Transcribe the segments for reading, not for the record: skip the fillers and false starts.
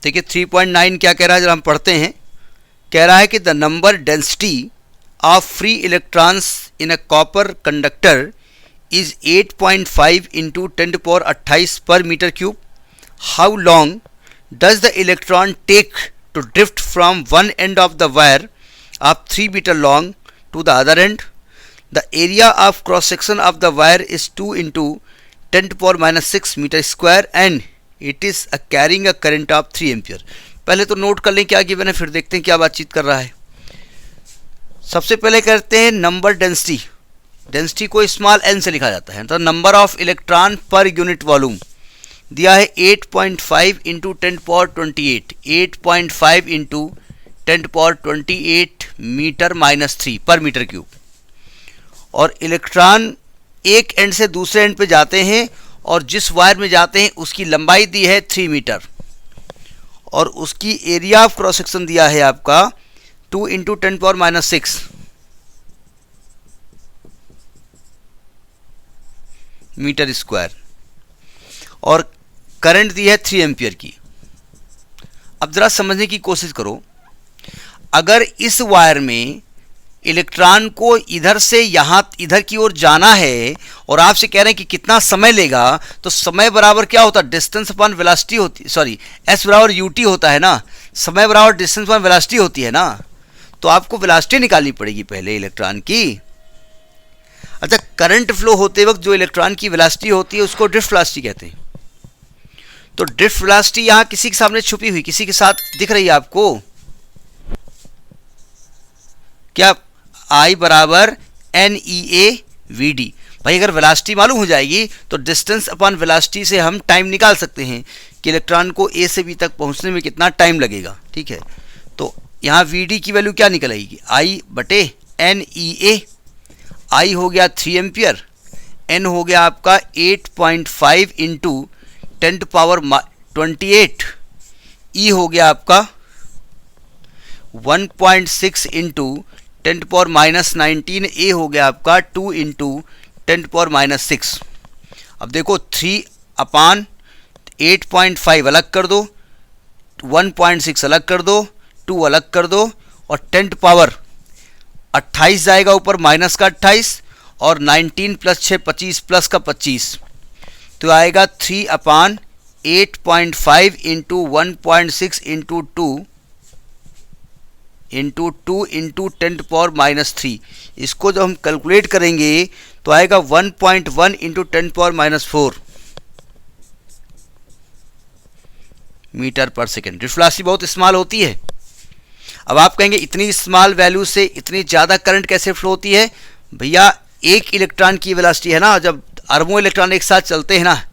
देखिए 3.9 क्या कह रहा है, जब हम पढ़ते हैं, कह रहा है कि the number density of free electrons in a copper conductor is 8.5 into 10⁻28 per metre cube. How long does the electron take to drift from one end of the wire of 3 metre long to the other end. The area of cross section of the wire is 2 into 10⁻6 metre square and it is carrying a current of 3 ampere. पहले तो note कर लें क्या given है, फिर देखते हैं क्या बातचीत कर रहा है. सबसे पहले करते हैं नंबर डेंसिटी. डेंसिटी को स्मॉल एन से लिखा जाता है. तो number of electron per unit volume दिया है 8.5 इंटू 10⁻28, 8.5 इंटू 10⁻28 मीटर माइनस 3 पर मीटर क्यूब. और इलेक्ट्रॉन एक एंड से दूसरे एंड पे जाते हैं और जिस वायर में जाते हैं उसकी लंबाई दी है 3 मीटर और उसकी एरिया ऑफ क्रॉस सेक्शन दिया है आपका 2 इंटू 10⁻6 मीटर स्क्वायर और करंट दी है 3 एम्पियर की. अब जरा समझने की कोशिश करो, अगर इस वायर में इलेक्ट्रॉन को इधर से यहाँ इधर की ओर जाना है और आपसे कह रहे हैं कि कितना समय लेगा, तो समय बराबर क्या होता है, डिस्टेंस अपॉन वेलोसिटी होती, सॉरी एस बराबर यूटी होता है ना. समय बराबर डिस्टेंस अपॉन वेलोसिटी होती है ना. तो आपको वेलोसिटी निकालनी पड़ेगी पहले इलेक्ट्रॉन की. अच्छा, करंट फ्लो होते वक्त जो इलेक्ट्रॉन की वेलोसिटी होती है उसको ड्रिफ्ट वेलोसिटी कहते हैं. तो ड्रिफ्ट वेलोसिटी यहाँ किसी के सामने छुपी हुई, किसी के साथ दिख रही है आपको क्या, I बराबर NEA/VD. भाई अगर वेलोसिटी मालूम हो जाएगी तो डिस्टेंस अपॉन वेलोसिटी से हम टाइम निकाल सकते हैं कि इलेक्ट्रॉन को A से B तक पहुंचने में कितना टाइम लगेगा. ठीक है, तो यहाँ VD की वैल्यू क्या निकल आएगी, I/NEA. I हो गया 3 एम्पियर, N हो गया आपका 8.5 इंटू 10⁻28, E हो गया आपका 1.6 इंटू 10⁻19, A हो गया आपका 2 इंटू 10⁻6. अब देखो 3/8.5 अलग कर दो, 1.6 अलग कर दो, 2 अलग कर दो और 10⁻28 जाएगा ऊपर माइनस का 28 और 19 प्लस 6 25 प्लस का 25, तो आएगा 3/8.5 इंटू 1.6 इंटू 2 इंटू 2 इंटू 10⁻3. इसको जब हम कैलकुलेट करेंगे तो आएगा 1.1 इंटू 10⁻4 मीटर पर सेकेंड. ड्रिफ्ट वेलोसिटी बहुत स्मॉल होती है. अब आप कहेंगे इतनी स्मॉल वैल्यू से इतनी ज़्यादा करंट कैसे फ्लो होती है. भैया एक इलेक्ट्रॉन की वेलोसिटी है ना, जब अरबों इलेक्ट्रॉन एक साथ चलते हैं ना,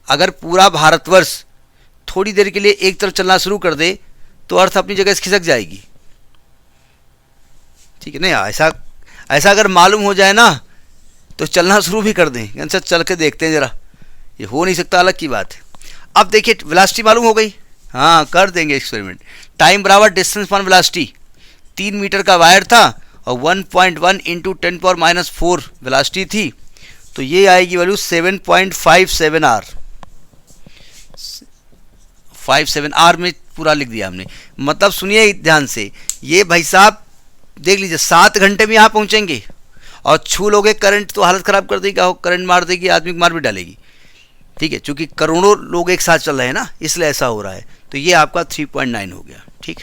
अगर पूरा भारतवर्ष थोड़ी देर के लिए एक तरफ चलना शुरू कर दे तो अर्थ अपनी जगह से खिसक जाएगी. ठीक है ना. ऐसा अगर मालूम हो जाए ना तो चलना शुरू भी कर दें, अच्छा चल के देखते हैं जरा, ये हो नहीं सकता, अलग की बात है. अब देखिए वेलोसिटी मालूम हो गई, हाँ कर देंगे एक्सपेरिमेंट. टाइम बराबर डिस्टेंस अपॉन वेलोसिटी, 3 मीटर का वायर था और 1.1 इंटू 10⁻4 वेलोसिटी थी, तो ये आएगी वैल्यू 7.57 आर. 57 आर में पूरा लिख दिया हमने. मतलब सुनिए ध्यान से, ये भाई साहब देख लीजिए 7 घंटे में यहाँ पहुँचेंगे और छू लोगे करंट तो हालत ख़राब कर देगी, करंट मार देगी, आदमी को मार भी डालेगी. ठीक है, चूँकि करोड़ों लोग एक साथ चल रहे हैं ना, इसलिए ऐसा हो रहा है. तो ये आपका 3.9 हो गया. ठीक.